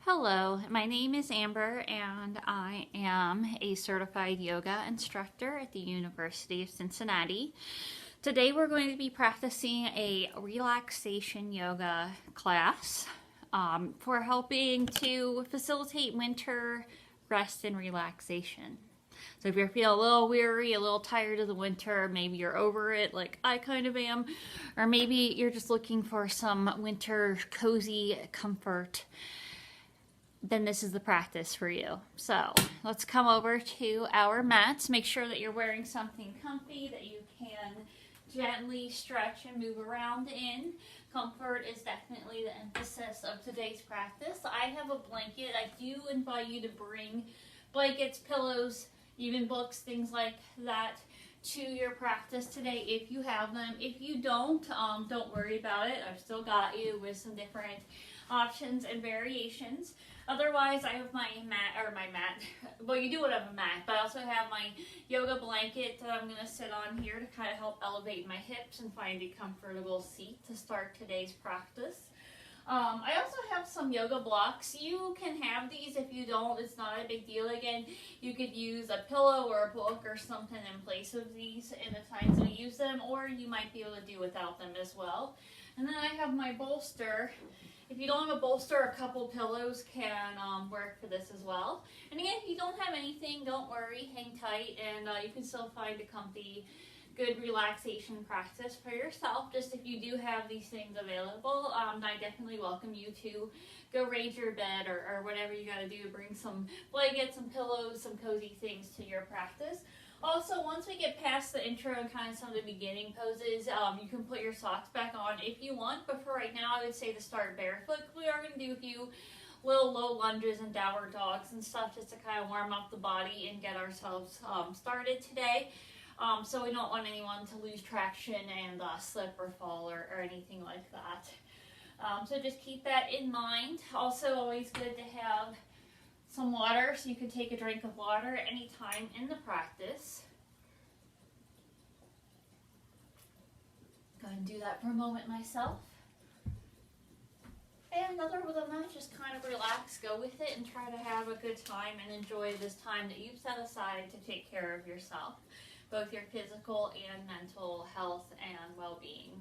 Hello, my name is Amber and I am a certified yoga instructor at the University of Cincinnati. Today we're going to be practicing a relaxation yoga class for helping to facilitate winter rest and relaxation. So if you're feeling a little weary, a little tired of the winter, maybe you're over it like I kind of am, or maybe you're just looking for some winter cozy comfort, then this is the practice for you. So let's come over to our mats. Make sure that you're wearing something comfy that you can gently stretch and move around in. Comfort is definitely the emphasis of today's practice. I have a blanket. I do invite you to bring blankets, pillows, even books, things like that to your practice today if you have them. If you don't worry about it. I've still got you with some different options and variations. Otherwise, I have my mat. Well, you do have a mat, but I also have my yoga blanket that I'm going to sit on here to kind of help elevate my hips and find a comfortable seat to start today's practice. I also have some yoga blocks. You can have these. If you don't, it's not a big deal. Again, you could use a pillow or a book or something in place of these in the times we use them, or you might be able to do without them as well. And then I have my bolster. If you don't have a bolster, a couple pillows can work for this as well. And again, if you don't have anything, don't worry, hang tight, and you can still find a comfy, good relaxation practice for yourself. Just if you do have these things available, I definitely welcome you to go raise your bed or whatever you got to do to bring some blankets, some pillows, some cozy things to your practice. Also, once we get past the intro and kind of some of the beginning poses, you can put your socks back on if you want. But for right now, I would say to start barefoot. We are going to do a few little low lunges and downward dogs and stuff just to kind of warm up the body and get ourselves started today. So we don't want anyone to lose traction and slip or fall or anything like that. So just keep that in mind. Also, always good to have some water, so you can take a drink of water anytime in the practice. Go ahead and do that for a moment myself. And other than that, just kind of relax, go with it, and try to have a good time and enjoy this time that you've set aside to take care of yourself, both your physical and mental health and well-being.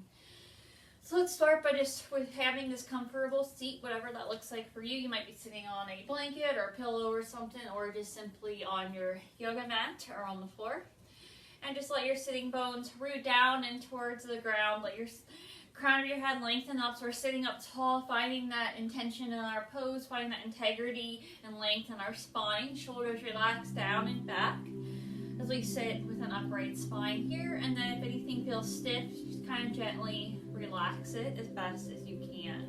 So let's start by just with having this comfortable seat, whatever that looks like for you. You might be sitting on a blanket or a pillow or something, or just simply on your yoga mat or on the floor. And just let your sitting bones root down and towards the ground. Let your crown of your head lengthen up, so we're sitting up tall, finding that intention in our pose, finding that integrity and length in our spine. Shoulders relax down and back as we sit with an upright spine here. And then if anything feels stiff, just kind of gently relax it as best as you can.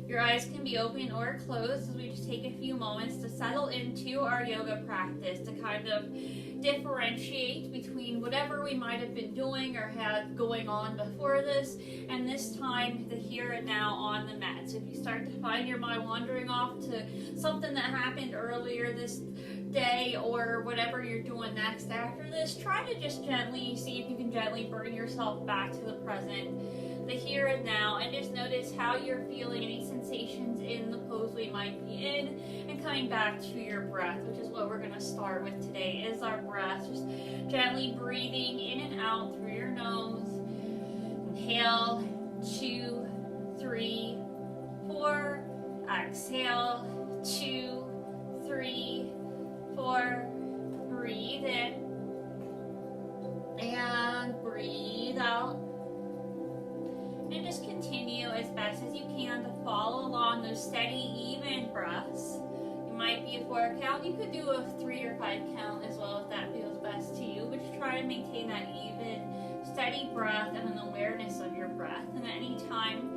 Your eyes can be open or closed as we just take a few moments to settle into our yoga practice, to kind of differentiate between whatever we might have been doing or had going on before this, and this time, the here and now on the mat. So if you start to find your mind wandering off to something that happened earlier this day or whatever you're doing next after this, try to just gently see if you can gently bring yourself back to the present, the here and now, and just notice how you're feeling, any sensations in the pose we might be in, and coming back to your breath, which is what we're going to start with today, is our breath. Just gently breathing in and out through your nose. Inhale, 2, 3, 4. Exhale, 2, 3, 4. Breathe in and breathe out. And just continue as best as you can to follow along those steady, even breaths. It might be a 4 count. You could do a 3 or 5 count as well if that feels best to you. But just try to maintain that even, steady breath and an awareness of your breath. And at any time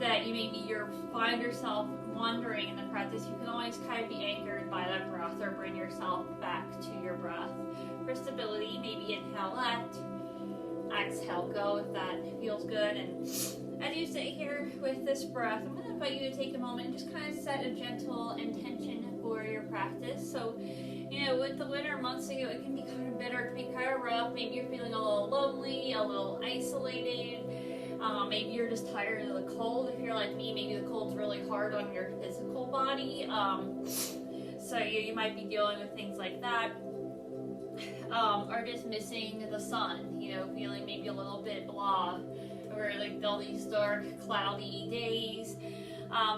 that you find yourself wandering in the practice, you can always kind of be anchored by that breath or bring yourself back to your breath. For stability, maybe inhale, let. Exhale, go if that feels good. And as you sit here with this breath, I'm going to invite you to take a moment and just kind of set a gentle intention for your practice. So, with the winter months, it can be kind of bitter, it can be kind of rough. Maybe you're feeling a little lonely, a little isolated. Maybe you're just tired of the cold. If you're like me, maybe the cold's really hard on your physical body. So you might be dealing with things like that. Or just missing the sun, feeling maybe a little bit blah, or like all these dark, cloudy days.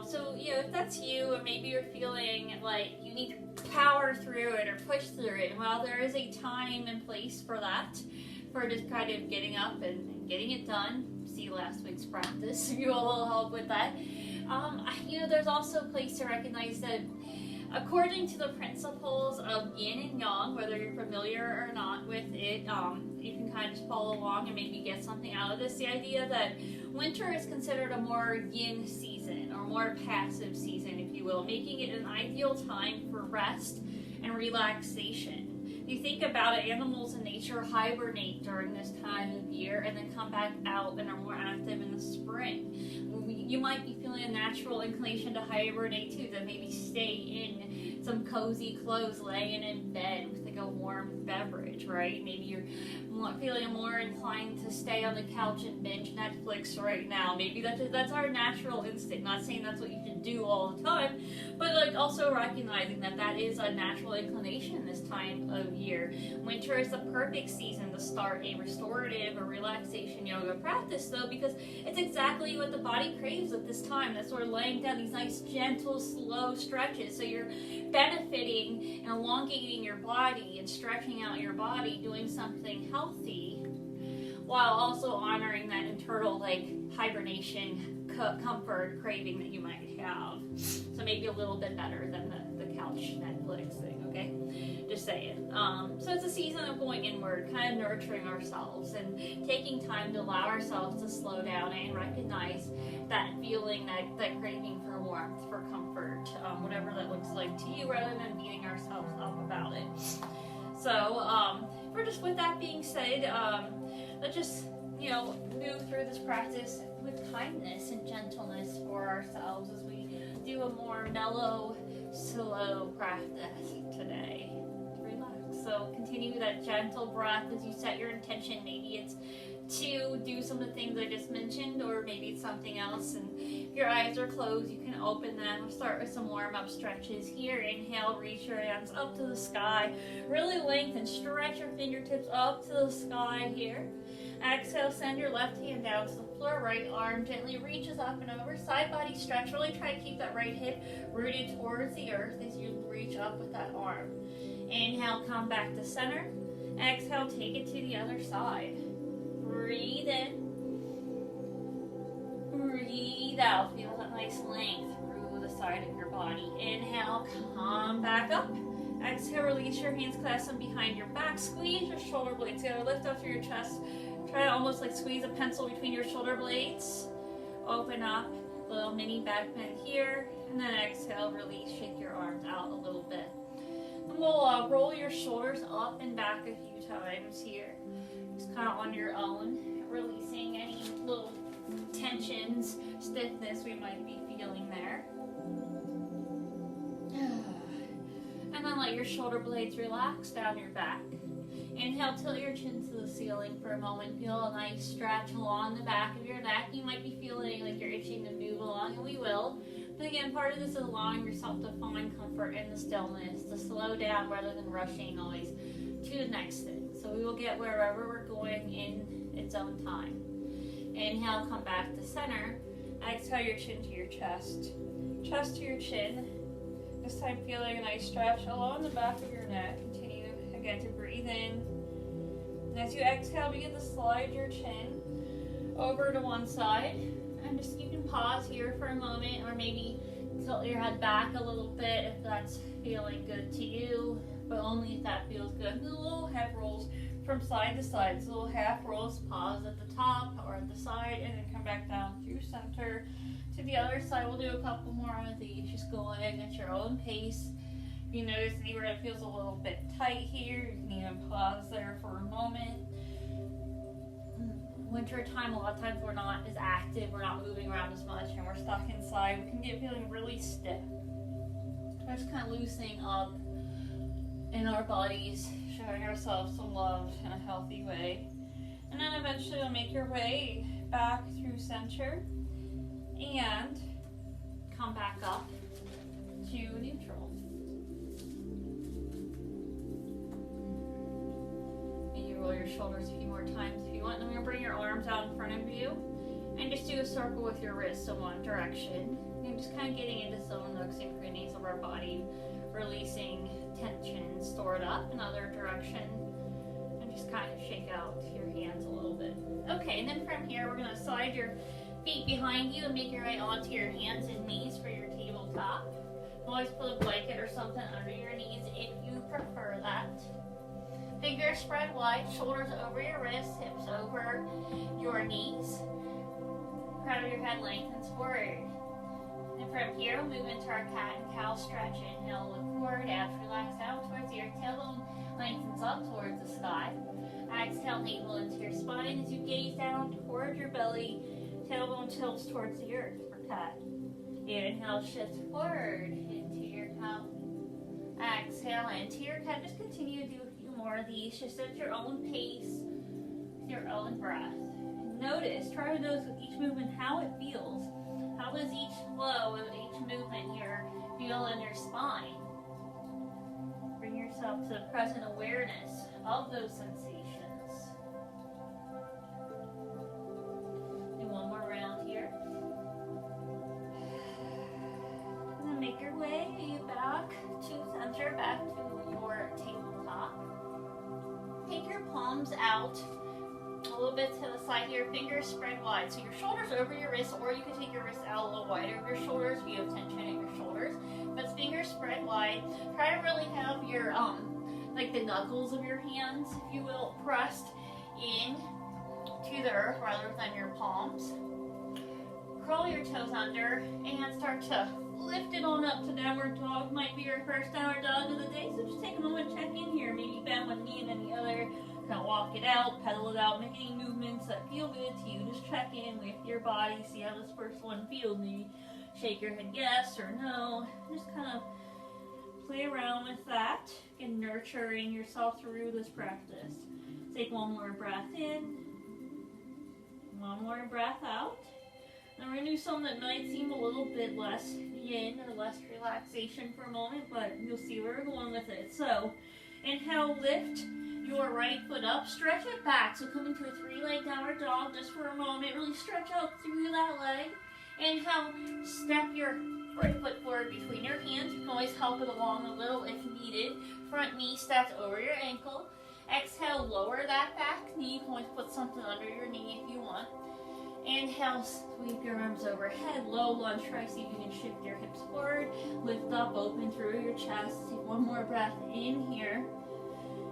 So, if that's you, or maybe you're feeling like you need to power through it or push through it, well, there is a time and place for that, for just kind of getting up and getting it done. See last week's practice, if you want a little help with that. There's also a place to recognize that according to the principles of yin and yang, whether you're familiar or not with it, you can kind of just follow along and maybe get something out of this. The idea that winter is considered a more yin season, or more passive season, if you will, making it an ideal time for rest and relaxation. If you think about it, animals in nature hibernate during this time of year and then come back out and are more active in the spring. You might be feeling a natural inclination to hibernate too, to maybe stay in some cozy clothes, laying in bed with like a warm beverage, right? Maybe you're feeling more inclined to stay on the couch and binge Netflix right now. Maybe that's our natural instinct. Not saying that's what you should do all the time, but like also recognizing that is a natural inclination this time of year. Winter is the perfect season to start a restorative or relaxation yoga practice, though, because it's exactly what the body craves at this time. That's sort of laying down these nice, gentle, slow stretches. So you're benefiting and elongating your body and stretching out your body, doing something healthy, while also honoring that internal hibernation comfort craving that you might have. So maybe a little bit better than the couch Netflix thing, okay? Just saying. So it's a season of going inward, kind of nurturing ourselves and taking time to allow ourselves to slow down and recognize that feeling, that craving for warmth, for comfort, whatever that looks like to you, rather than beating ourselves up about it. So, with that being said, let's just, move through this practice with kindness and gentleness for ourselves as we do a more mellow, slow practice today. Relax. So continue that gentle breath as you set your intention. Maybe it's to do some of the things I just mentioned, or maybe it's something else. And if your eyes are closed, you can open them. We'll start with some warm-up stretches here. Inhale, reach your hands up to the sky. Really lengthen, stretch your fingertips up to the sky here. Exhale, send your left hand down to the floor. Right arm gently reaches up and over. Side body stretch. Really try to keep that right hip rooted towards the earth as you reach up with that arm. Inhale, come back to center. Exhale, take it to the other side. Breathe in. Breathe out. Feel that nice length through the side of your body. Inhale, come back up. Exhale, release your hands, clasp them behind your back. Squeeze your shoulder blades together. Lift up through your chest. Try to almost squeeze a pencil between your shoulder blades. Open up. Little mini back bend here. And then exhale, release. Shake your arms out a little bit. And we'll roll your shoulders up and back a few times here. Just kind of on your own, releasing any little tensions, stiffness we might be feeling there. And then let your shoulder blades relax down your back. Inhale, tilt your chin to the ceiling for a moment. Feel a nice stretch along the back of your neck. You might be feeling like you're itching to move along, and we will. But again, part of this is allowing yourself to find comfort in the stillness, to slow down rather than rushing always to the next thing. So we will get wherever we're going in its own time. Inhale, come back to center. Exhale, your chin to your chest. Chest to your chin. This time feeling a nice stretch along the back of your neck. Continue again to breathe in. And as you exhale, begin to slide your chin over to one side. And just you can pause here for a moment, or maybe tilt your head back a little bit if that's feeling good to you, but only if that feels good. Do little head rolls from side to side. So little half rolls, pause at the top or at the side, and then come back down through center to the other side. We'll do a couple more of these, just going at your own pace. If you notice anywhere it feels a little bit tight here, you can even pause there for a moment. Winter time, a lot of times we're not as active, we're not moving around as much, and we're stuck inside. We can get feeling really stiff. We're just kind of loosening up in our bodies, showing ourselves some love in a healthy way. And then eventually you'll make your way back through center, and come back up to neutral. And you roll your shoulders a few more times if you want. Then we're going to bring your arms out in front of you and just do a circle with your wrists in one direction. And just kind of getting into some nooks and crannies of our body, releasing tension stored up in other direction. And just kind of shake out your hands a little bit. Okay, and then from here, we're going to slide your feet behind you and make your way onto your hands and knees for your tabletop. Always put a blanket or something under your knees if you prefer that. Fingers spread wide, shoulders over your wrists, hips over your knees. Crown of your head lengthens forward. And from here, we'll move into our cat and cow stretch. Inhale, look forward, abs relax down towards the earth, tailbone lengthens up towards the sky. Exhale, navel into your spine as you gaze down toward your belly. Tailbone tilts towards the earth for cat. Inhale, shift forward into your cow. Exhale, into your cat. Just continue to do a few more of these, just at your own pace, with your own breath. Notice, try to notice with each movement how it feels. How does each flow of each movement here feel in your spine? Bring yourself to the present awareness of those sensations. Do one more round here. And then make your way back to center, back to your tabletop. Take your palms out a little bit to the side here, fingers spread wide. So your shoulders over your wrists, or you can take your wrists out a little wider of your shoulders if you have tension in your shoulders. But fingers spread wide. Try to really have your, like the knuckles of your hands, if you will, pressed in to the earth rather than your palms. Curl your toes under and start to lift it on up to downward dog. Might be your first downward dog of the day, so just take a moment, check in here. Maybe bend one knee and then the other. Kind of walk it out, pedal it out, make any movements that feel good to you. Just check in with your body, see how this first one feels. Maybe shake your head yes or no. Just kind of play around with that and nurturing yourself through this practice. Take one more breath in, one more breath out. And we're going to do something that might seem a little bit less yin or less relaxation for a moment, but you'll see where we're going with it. So, inhale, lift your right foot up, stretch it back. So come into a three-leg downward dog just for a moment. Really stretch out through that leg. Inhale, step your right foot forward between your hands. You can always help it along a little if needed. Front knee steps over your ankle. Exhale, lower that back knee. You can always put something under your knee if you want. Inhale, sweep your arms overhead. Low lunge, try to see if you can shift your hips forward. Lift up, open through your chest. Take one more breath in here.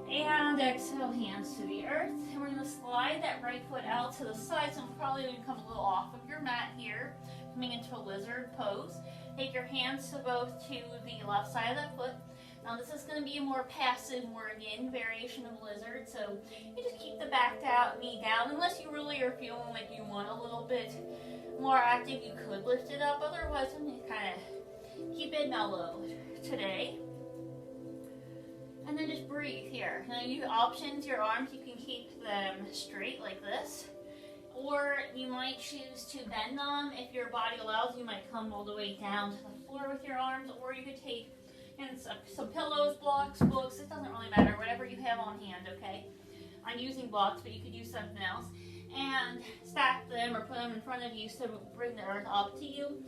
And exhale, hands to the earth. And we're going to slide that right foot out to the side. So I'm probably going to come a little off of your mat here, coming into a lizard pose. Take your hands to both to the left side of that foot. Now this is going to be a more passive, more yin variation of lizard. So you just keep the back down, knee down. Unless you really are feeling like you want a little bit more active, you could lift it up. Otherwise, I'm going to kind of keep it mellow today. And then just breathe here. Now you have options, your arms, you can keep them straight like this. Or you might choose to bend them. If your body allows, you might come all the way down to the floor with your arms. Or you could take some pillows, blocks, books, it doesn't really matter, whatever you have on hand, okay? I'm using blocks, but you could use something else. And stack them or put them in front of you so bring the earth up to you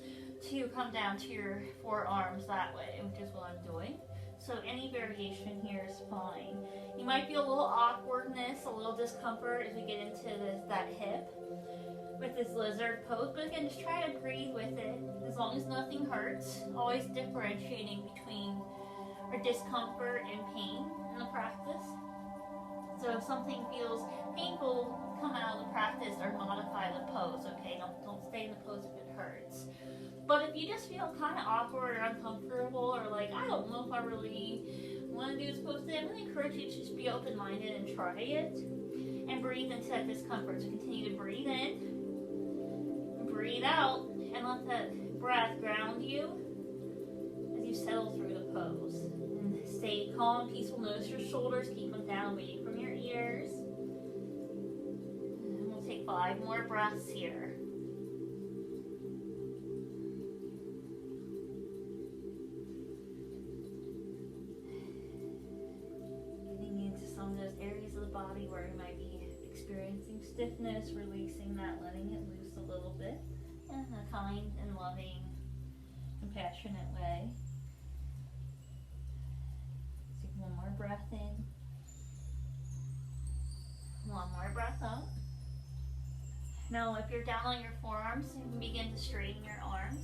to come down to your forearms that way, which is what I'm doing. So any variation here is fine. You might feel a little awkwardness, a little discomfort as we get into that hip with this lizard pose. But again, just try to breathe with it as long as nothing hurts. Always differentiating between our discomfort and pain in the practice. So if something feels painful, come out of the practice or modify the pose, okay? Don't stay in the pose if it hurts. But if you just feel kind of awkward or uncomfortable or like, I don't know if I really want to do this pose today, I'm going to encourage you to just be open-minded and try it. And breathe into that discomfort. So continue to breathe in, breathe out, and let that breath ground you as you settle through the pose. And stay calm, peaceful. Notice your shoulders, keep them down, away from your ears. And we'll take 5 more breaths here. Getting into some of those areas of the body where you might be experiencing stiffness, releasing that, letting it loose a little bit in a kind and loving, compassionate way. Take one more breath in. One more breath out. Now if you're down on your forearms, you can begin to straighten your arms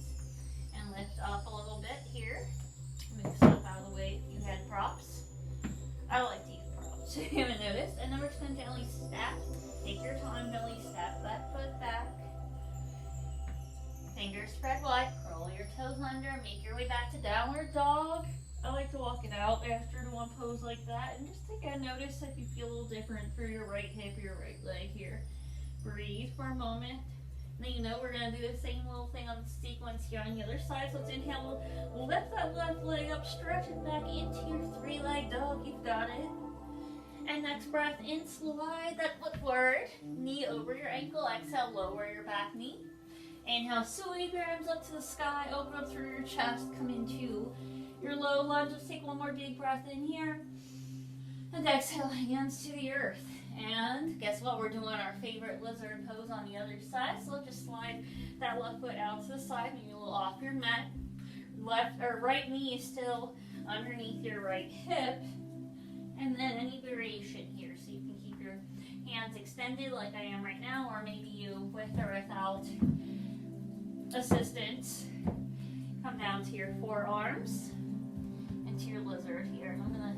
and lift up a little bit here. Move stuff out of the way if you had props. I like to use props if you haven't noticed. And then we're just going to gently step. Take your time, gently step that foot back. Fingers spread wide, curl your toes under, make your way back to downward dog. I like to walk it out after one pose like that and just take a notice if you feel a little different for your right hip or your right leg here. Breathe for a moment. And then you know we're going to do the same little thing on the sequence here on the other side. So let's inhale, we'll lift that left leg up, stretch it back into your 3-leg dog. You've got it. And next breath in, slide that foot forward, knee over your ankle. Exhale, lower your back knee. Inhale, sweep your arms up to the sky, open up through your chest, come into your low lunge. Let's take one more deep breath in here. And exhale, hands to the earth. And guess what? We're doing our favorite lizard pose on the other side. So let's just slide that left foot out to the side, maybe a little off your mat. Left or right knee is still underneath your right hip. And then any variation here. So you can keep your hands extended like I am right now, or maybe you with or without assistance. Come down to your forearms and to your lizard here. And I'm gonna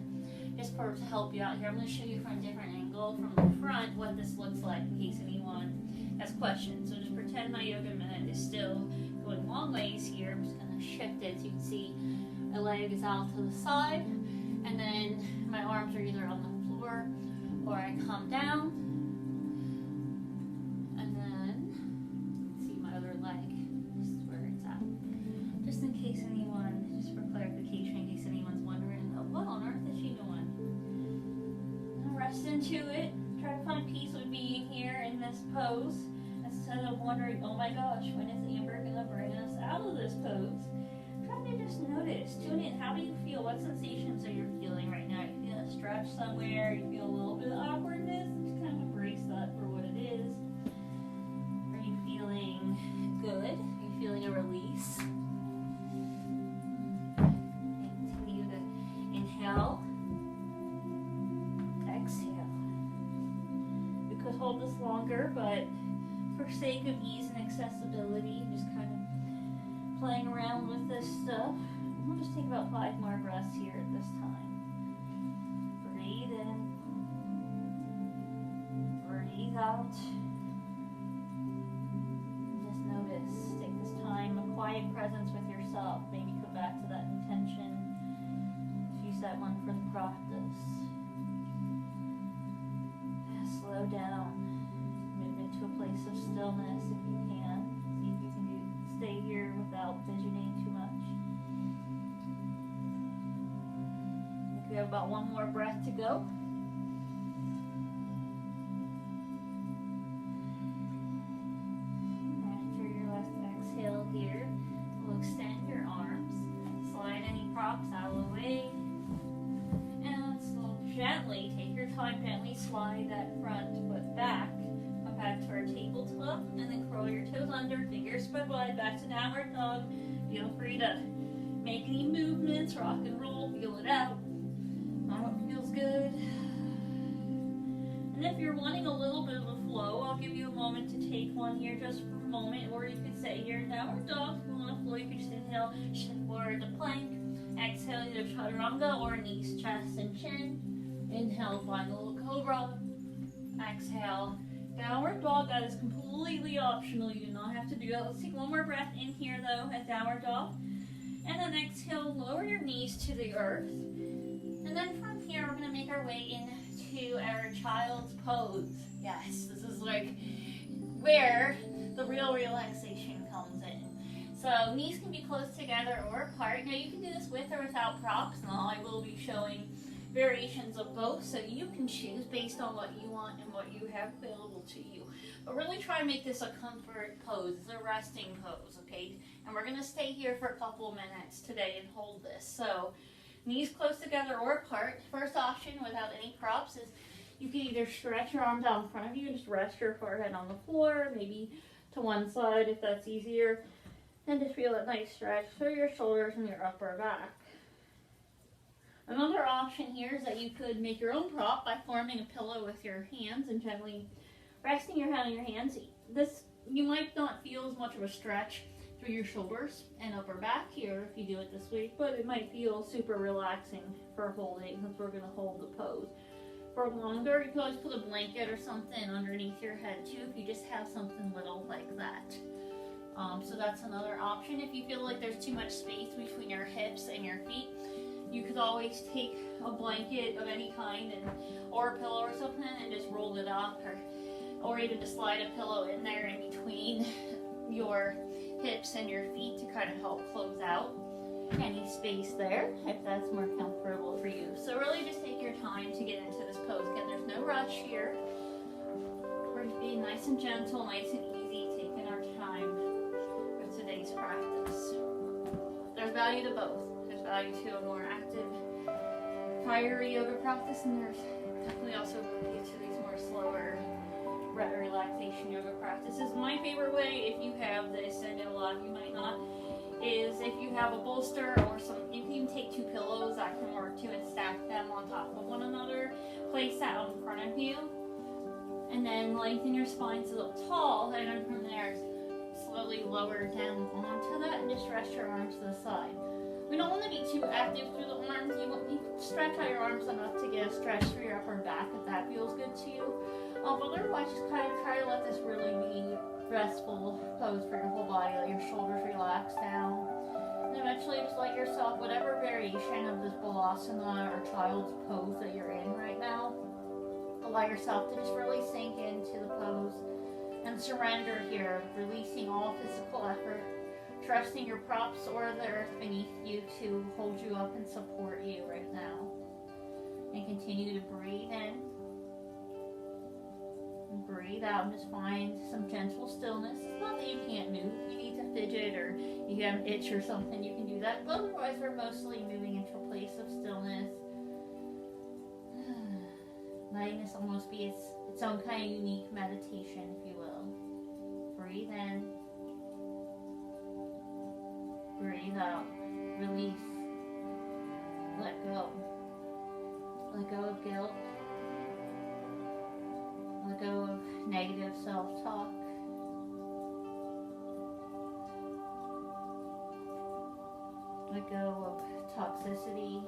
just to help you out here, I'm gonna show you from a different angle from the front what this looks like in case anyone has questions. So just pretend my yoga mat is still going long ways here. I'm just gonna shift it so you can see my leg is out to the side, and then my arms are either on the floor or I come down, and then see my other leg. This is where it's at. Just in case anyone, just for clarification, in case anyone's wondering, oh, what on earth is she doing? Rest into it. Try to find peace with being here in this pose instead of wondering, oh my gosh, when is Amber going to bring us out of this pose? Try to just notice, tune in. How do you feel? What sensations are you feeling right now? You feel a stretch somewhere? You feel a little bit of awkwardness? Just kind of embrace that for what it is. Are you feeling good? Are you feeling a release? Continue to inhale. Exhale. We could hold this longer, but for sake of ease and accessibility, just kind of playing around with this stuff. We'll just take about 5 more breaths here at this time. Breathe in. Breathe out. Just notice. Take this time, a quiet presence with yourself. Maybe come back to that intention if you set one for the practice. Slow down, move into a place of stillness if you can. See if you can stay here without visioning too much. I think we have about 1 more breath to go. After your last exhale here, we'll extend your arms, slide any props out of the way, and slow, gently take your time, gently slide that front foot back. Come back to our tabletop and then curl your toes under, fingers spread wide, back to downward dog. Feel free to make any movements, rock and roll, feel it out. What feels good. And if you're wanting a little bit of a flow, I'll give you a moment to take one here just for a moment, or you could say here in downward dog. If you want to flow, you can just inhale, shift forward to plank. Exhale, either chaturanga or knees, chest, and chin. Inhale, find a little cobra. Exhale, downward dog. That is completely optional. You do not have to do that. Let's take 1 more breath in here, though, at downward dog. And then exhale, lower your knees to the earth. And then from here, we're going to make our way into our child's pose. Yes, this is like where the real relaxation comes in. So knees can be close together or apart. Now you can do this with or without props. Now I will be showing variations of both, so you can choose based on what you want and what you have available to you. But really try and make this a comfort pose. It's a resting pose, okay? And we're going to stay here for a couple of minutes today and hold this. So knees close together or apart. First option without any props is you can either stretch your arms out in front of you and just rest your forehead on the floor, maybe to one side if that's easier. And just feel a nice stretch through your shoulders and your upper back. Another option here is that you could make your own prop by forming a pillow with your hands and gently resting your head on your hands. This, you might not feel as much of a stretch through your shoulders and upper back here if you do it this way, but it might feel super relaxing for holding, since we're going to hold the pose. For longer, you can always put a blanket or something underneath your head too if you just have something little like that. So that's another option. If you feel like there's too much space between your hips and your feet, you could always take a blanket of any kind or a pillow or something and just roll it up, or even just slide a pillow in there in between your hips and your feet to kind of help close out any space there if that's more comfortable for you. So really just take your time to get into this pose. Again, there's no rush here. We're just being nice and gentle, nice and easy, taking our time with today's practice. There's value to both. There's value to a more active prior yoga practice, and there's definitely also value to these more slower relaxation yoga practices. My favorite way, if you have this, I know a lot of you might not, is if you have a bolster or you can even take two pillows that can work too and stack them on top of one another. Place that out in front of you, and then lengthen your spine so it's tall, and then from there slowly lower down onto that and just rest your arms to the side. We don't want to be too active through the arms. You can stretch out your arms enough to get a stretch through your upper back if that feels good to you. But otherwise, just kind of try to let this really be restful pose for your whole body. Let your shoulders relax down. And eventually just let yourself, whatever variation of this balasana or child's pose that you're in right now, allow yourself to just really sink into the pose and surrender here, releasing all physical effort, trusting your props or the earth beneath you to hold you up and support you right now. And continue to breathe in and breathe out, and just find some gentle stillness. It's not that you can't move. You need to fidget or you have an itch or something, you can do that. But otherwise, we're mostly moving into a place of stillness. Letting this almost be its own kind of unique meditation, if you will. Breathe in. Breathe out. Release. Let go. Let go of guilt. Let go of negative self-talk. Let go of toxicity.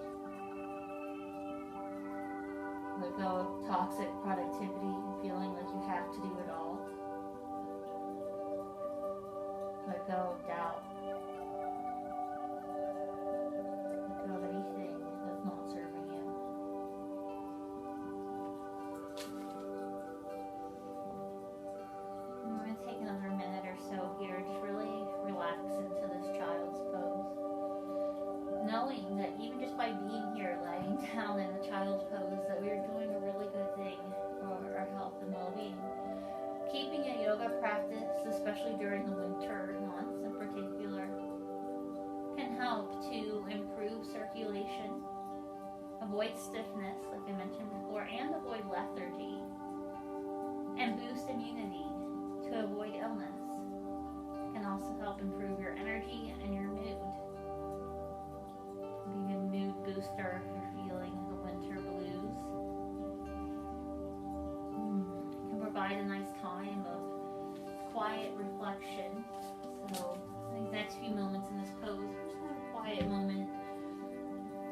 Let go of toxic productivity and feeling like you have to do it all. Let go of doubt. Let go of anything that's not serving you. And we're going to take another minute or so here, just really relax into this child's pose. Knowing that even just by being here, lying down in the child's pose, that we're doing a really good thing for our health and well-being. Keeping a yoga practice, especially during the winter months in particular, can help to improve circulation, avoid stiffness, like I mentioned before, and avoid lethargy, and boost immunity to avoid illness. It can also help improve your energy and your mood. Being a mood booster if you're feeling the winter blues. It can provide a nice time of quiet reflection. So I think the next few moments in this pose, just have a quiet moment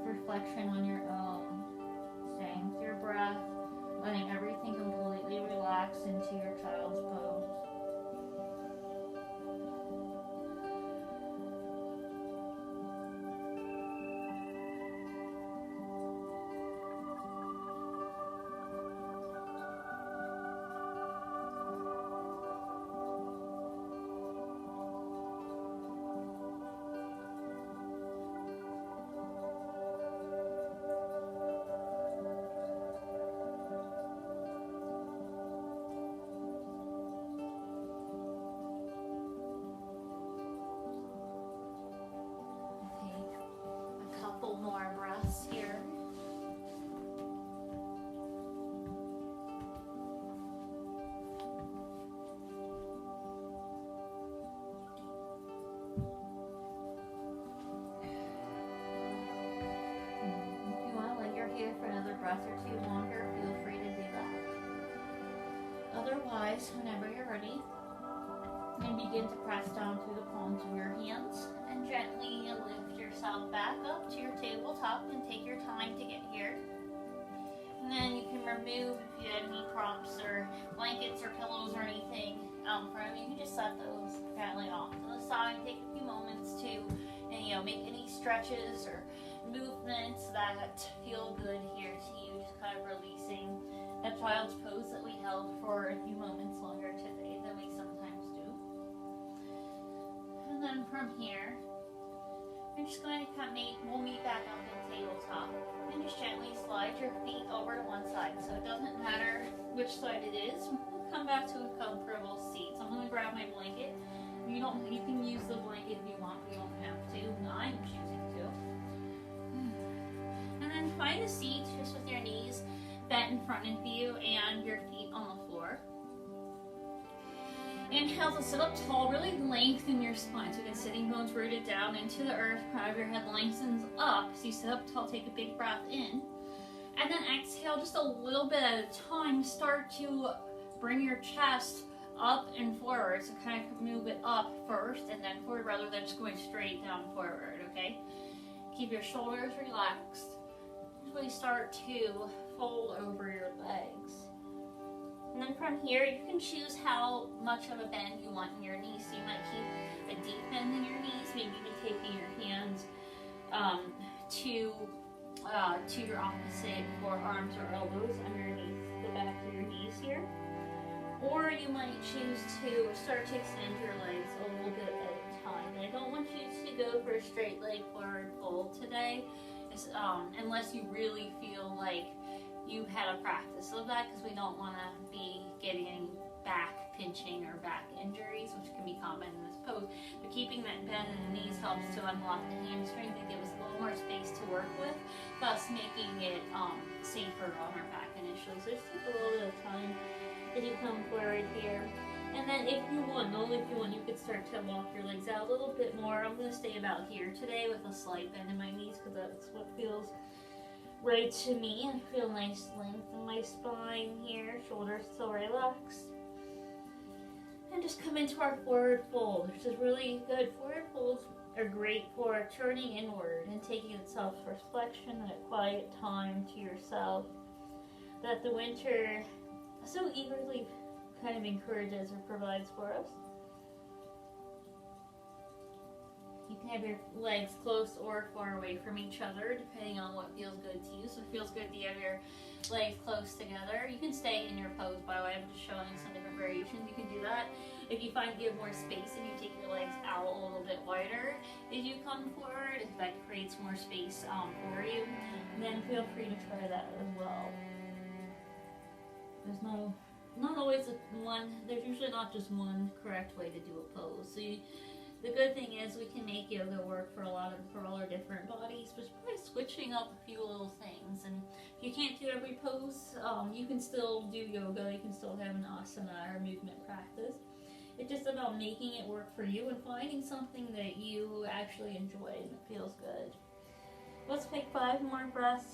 of reflection on your own. Staying with your breath, letting everything completely relax into your child's pose. breath or two longer, feel free to do that. Otherwise, whenever you're ready, and begin to press down through the palms of your hands and gently lift yourself back up to your tabletop and take your time to get here. And then you can remove, if you had any props or blankets or pillows or anything from you, you can just set those gently off to the side. Take a few moments to, make any stretches or movements that feel good here to you. Just kind of releasing that child's pose that we held for a few moments longer today than we sometimes do. And then from here, we're just going to we'll meet back up in tabletop and just gently slide your feet over to one side. So it doesn't matter which side it is. We'll come back to a comfortable seat. So I'm going to grab my blanket. You can use the blanket if you want, but you don't have to. I'm choosing to. And then find a seat just with your knees bent in front of you and your feet on the floor. Inhale to sit up tall, really lengthen your spine. So again, sitting bones rooted down into the earth, crown of your head lengthens up. So you sit up tall, take a big breath in. And then exhale just a little bit at a time. Start to bring your chest up and forward. So kind of move it up first and then forward rather than just going straight down forward, okay? Keep your shoulders relaxed. Really start to fold over your legs. And then from here, you can choose how much of a bend you want in your knees. So you might keep a deep bend in your knees, maybe even taking your hands to your opposite forearms or elbows underneath the back of your knees here. Or you might choose to start to extend your legs a little bit at a time. And I don't want you to go for a straight leg forward fold today, unless you really feel like you had a practice of that, because we don't want to be getting any back pinching or back injuries, which can be common in this pose. But keeping that bend in the knees helps to unlock the hamstring to give us a little more space to work with, thus making it safer on our back initially. So just take a little bit of time as you come forward here. And then if you want, only if you want, you could start to walk your legs out a little bit more. I'm going to stay about here today with a slight bend in my knees because that's what feels right to me. I feel nice length in my spine here, shoulders still relaxed. And just come into our forward fold, which is really good. Forward folds are great for turning inward and taking a self-reflection and a quiet time to yourself that the winter so eagerly kind of encourages or provides for us. You can have your legs close or far away from each other, depending on what feels good to you. So if it feels good to have your legs close together, you can stay in your pose, by the way. I'm just showing some different variations. You can do that. If you find you have more space and you take your legs out a little bit wider, if you come forward, if that creates more space for you, then feel free to try that as well. There's not always there's usually not just one correct way to do a pose. So the good thing is we can make yoga work for all our different bodies, but by switching up a few little things. And if you can't do every pose, you can still do yoga. You can still have an asana or movement practice. It's just about making it work for you and finding something that you actually enjoy and that feels good. Let's take 5 more breaths